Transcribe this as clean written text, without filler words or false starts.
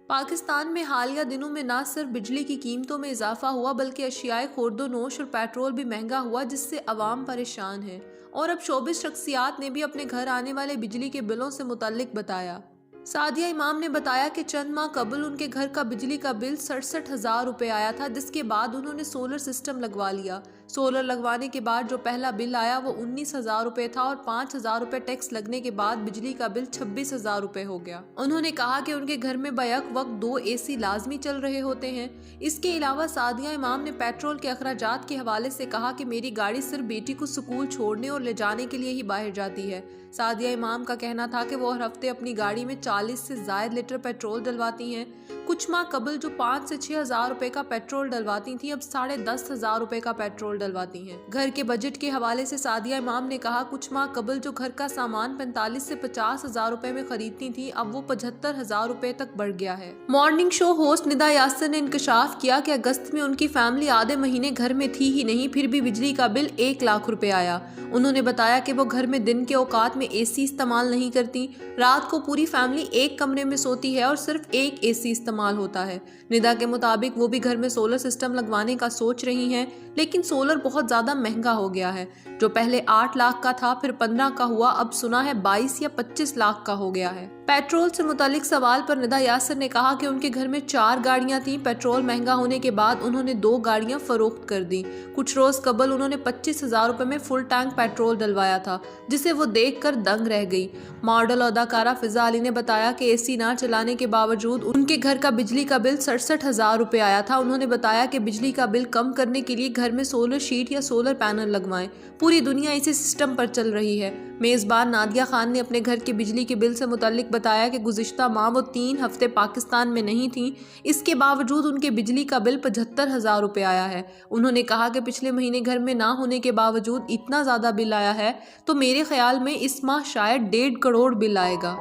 پاکستان میں حالیہ دنوں میں نہ صرف بجلی کی قیمتوں میں اضافہ ہوا بلکہ اشیائے خورد و نوش اور پیٹرول بھی مہنگا ہوا، جس سے عوام پریشان ہے۔ اور اب شوبز شخصیات نے بھی اپنے گھر آنے والے بجلی کے بلوں سے متعلق بتایا۔ سعدیہ امام نے بتایا کہ چند ماہ قبل ان کے گھر کا بجلی کا بل 67,000 روپے آیا تھا، جس کے بعد انہوں نے سولر سسٹم لگوا لیا۔ سولر لگوانے کے بعد جو پہلا بل آیا وہ 19,000 روپے تھا اور 5,000 روپے ٹیکس لگنے کے بعد بجلی کا بل 26,000 روپے ہو گیا۔ انہوں نے کہا کہ ان کے گھر میں بیک وقت 2 AC لازمی چل رہے ہوتے ہیں۔ اس کے علاوہ سعدیہ امام نے پیٹرول کے اخراجات کے حوالے سے کہا کہ میری گاڑی صرف بیٹی کو سکول چھوڑنے اور لے جانے کے لیے ہی باہر جاتی ہے۔ سعدیہ امام کا کہنا تھا کہ وہ ہر ہفتے اپنی گاڑی میں 40 سے زائد لیٹر پیٹرول ڈلواتی ہیں۔ کچھ ماہ قبل جو 5 سے 6,000 روپے کا پیٹرول ڈلواتی تھیں، اب 10,500 روپے کا پیٹرول ڈلواتی ہیں۔ گھر کے بجٹ کے حوالے سے سعدیہ امام نے کہا کچھ ماہ قبل جو گھر کا سامان 45 سے 50,000 روپے میں خریدتی تھیں، اب وہ 75,000 روپے تک بڑھ گیا ہے۔ مارننگ شو ہوسٹ ندا یاسر نے انکشاف کیا کہ اگست میں ان کی فیملی آدھے مہینے گھر میں تھی ہی نہیں، پھر بھی بجلی کا بل 1 لاکھ روپے آیا۔ انہوں نے بتایا کہ وہ گھر میں دن کے اوقات میں AC استعمال نہیں کرتی، رات کو پوری فیملی ایک کمرے میں سوتی ہے اور صرف ایک AC استعمال ہوتا ہے۔ ندا کے مطابق وہ بھی گھر میں سولر سسٹم لگوانے کا سوچ رہی ہیں، لیکن سولر بہت زیادہ مہنگا ہو گیا ہے۔ جو پہلے 8 لاکھ کا تھا پھر 15 کا ہوا، اب سنا ہے 22 یا 25 لاکھ کا ہو گیا ہے۔ پیٹرول سے متعلق سوال پر ندا یاسر نے کہا کہ ان کے گھر میں 4 گاڑیاں تھیں، پیٹرول مہنگا ہونے کے بعد انہوں نے 2 گاڑیاں فروخت کر دیں۔ کچھ روز قبل انہوں نے 25,000 روپے میں فل ٹینک پیٹرول ڈلوایا تھا، جسے وہ دیکھ کر دنگ رہ گئی۔ ماڈل اداکارہ فضا علی نے بتایا کہ AC نہ چلانے کے باوجود ان کے گھر کا بجلی کا بل 67,000 روپے آیا تھا۔ انہوں نے بتایا کہ بجلی کا بل کم کرنے کے لیے گھر میں سولر شیٹ یا سولر پینل لگوائیں۔ پوری دنیا اسی سسٹم پر چل رہی ہے۔ میزبان نادیہ خان نے اپنے گھر کے بجلی کے بل سے متعلق بتایا کہ گزشتہ ماہ وہ 3 ہفتے پاکستان میں نہیں تھیں، اس کے باوجود ان کے بجلی کا بل 75,000 روپے آیا ہے۔ انہوں نے کہا کہ پچھلے مہینے گھر میں نہ ہونے کے باوجود اتنا زیادہ بل آیا ہے تو میرے خیال میں اس ماہ شاید 1.5 کروڑ بل آئے گا۔